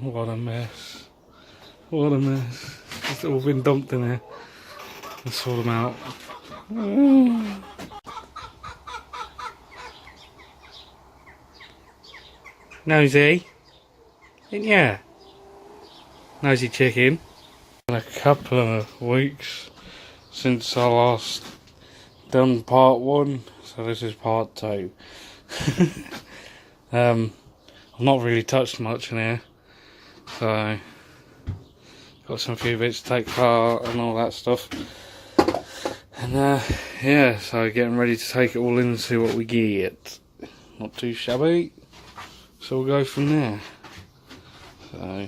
what a mess. What a mess. It's all been dumped in here. Let's sort them out. Nosy? Yeah. Nosy chicken. Been a couple of weeks since I last done part 1, so this is part 2. I've not really touched much in here, so got some few bits to take apart and all that stuff. And yeah, so getting ready to take it all in and see what we get. Not too shabby, so we'll go from there. So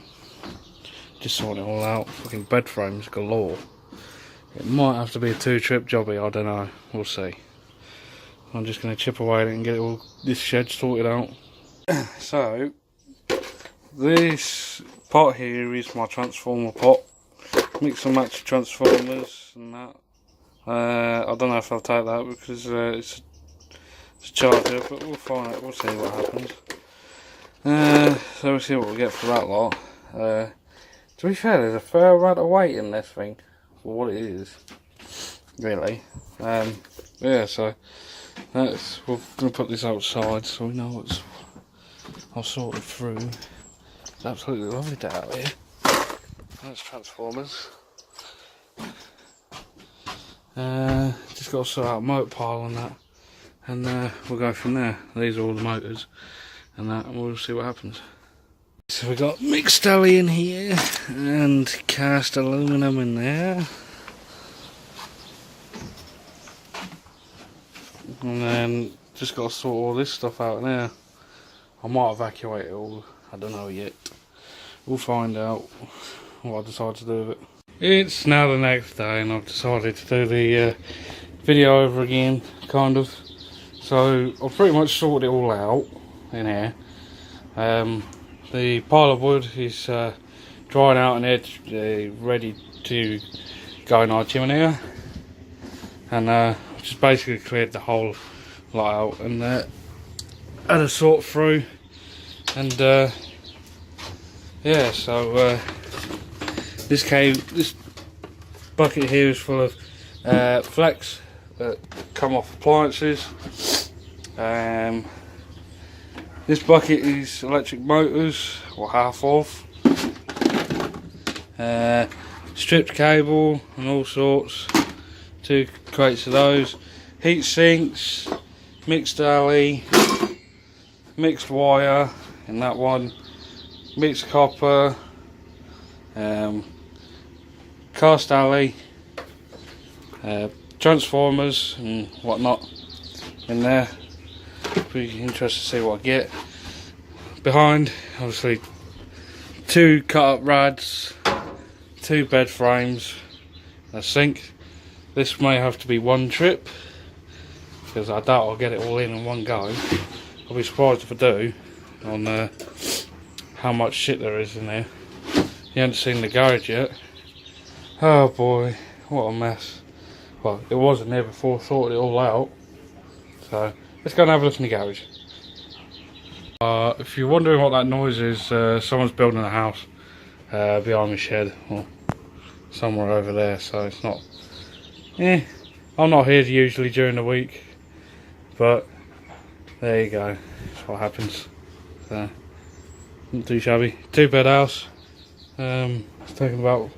just sorting it all out. Fucking bed frames galore. It might have to be a 2-trip jobby, I don't know, we'll see. I'm just going to chip away at it and get it all, this shed sorted out. So this pot here is my transformer pot. Mix and match transformers and that. I don't know if I'll take that because it's a charger, but we'll find out. We'll see what happens. So we'll see what we get for that lot. To be fair, there's a fair amount of weight in this thing for what it is, really. Yeah, so we're going to put this outside so we know what's all sorted through. It's absolutely lovely day out here. That's transformers. Just got to sort out a motor pile and that, and we'll go from there. These are all the motors and that, and we'll see what happens. So we got mixed alley in here and cast aluminium in there, and then just got to sort all this stuff out in there. I might evacuate it all, I don't know yet. We'll find out what I decide to do with it. It's now the next day and I've decided to do the video over again, kind of. So I've pretty much sorted it all out in here. The pile of wood is drying out and it's ready to go in our chimney. And just basically cleared the whole lot out and had a sort through. And yeah, so this bucket here is full of flex that come off appliances. This bucket is electric motors, or half of, stripped cable and all sorts, 2 crates of those, heat sinks, mixed alley, mixed wire in that one, mixed copper, cast alley, transformers and whatnot in there. Pretty interested to see what I get. Behind, obviously, 2 cut up rads, 2 bed frames, a sink. This may have to be 1 trip because I doubt I'll get it all in one go. I'll be surprised if I do on how much shit there is in there. You haven't seen the garage yet. Oh boy, what a mess. Well, it wasn't there before I sorted it all out. So let's go and have a look in the garage. If you're wondering what that noise is, someone's building a house behind the shed, or somewhere over there, so it's not... I'm not here usually during the week, but there you go, that's what happens. So, not too shabby. 2-bed house. It's taken about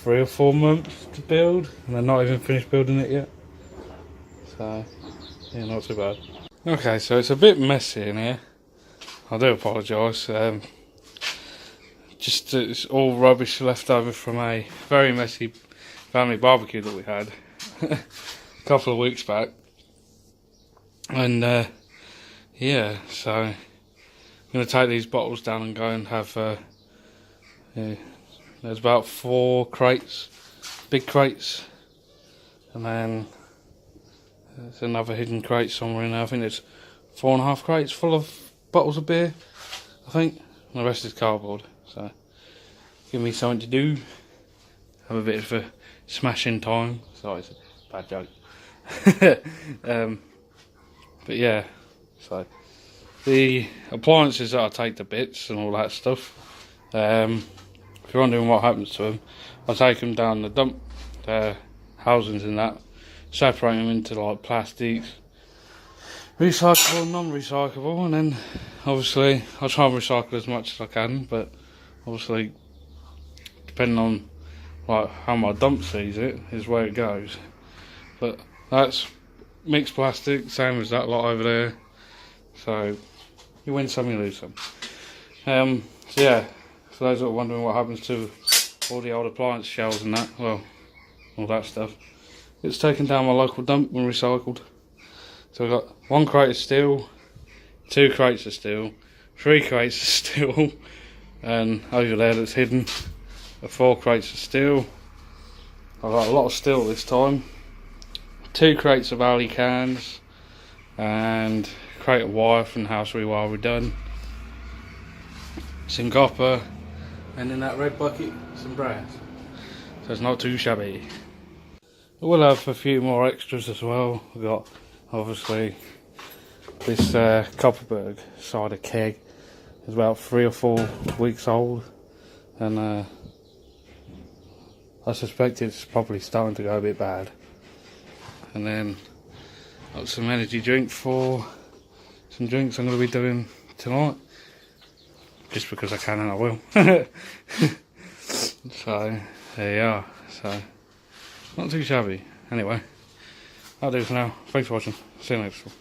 3 or 4 months to build, and they're not even finished building it yet. So, yeah, not too bad. Okay, so it's a bit messy in here. I do apologise. Just it's all rubbish left over from a very messy family barbecue that we had a couple of weeks back. And yeah, so I'm going to take these bottles down and go and have there's about 4 crates, big crates, and then there's another hidden crate somewhere in there. I think there's 4.5 crates full of bottles of beer, I think, and the rest is cardboard. So give me something to do, have a bit of a smashing time. Sorry, it's a bad joke. But yeah, so the appliances that I take to bits and all that stuff, If you're wondering what happens to them, I take them down the dump housings and that, separate them into like plastics, recyclable and non-recyclable, and then obviously I try and recycle as much as I can, but obviously depending on like how my dump sees it is where it goes. But that's mixed plastic, same as that lot over there, so you win some, you lose some. So yeah, for those that are wondering what happens to all the old appliance shells and that, well, all that stuff, it's taken down my local dump and recycled. So I've got 1 crate of steel, 2 crates of steel, 3 crates of steel, and over there that's hidden are 4 crates of steel. I've got a lot of steel this time. 2 crates of alley cans, and a crate of wire from the house rewire we've done. Some copper, and in that red bucket some brass. So it's not too shabby. We'll have a few more extras as well. We've got obviously this Copperberg cider keg. It's about 3 or 4 weeks old, and I suspect it's probably starting to go a bit bad. And then got some energy drink for some drinks I'm going to be doing tonight, just because I can and I will. So there you are. So not too shabby. Anyway, that'll do for now. Thanks for watching. See you next one.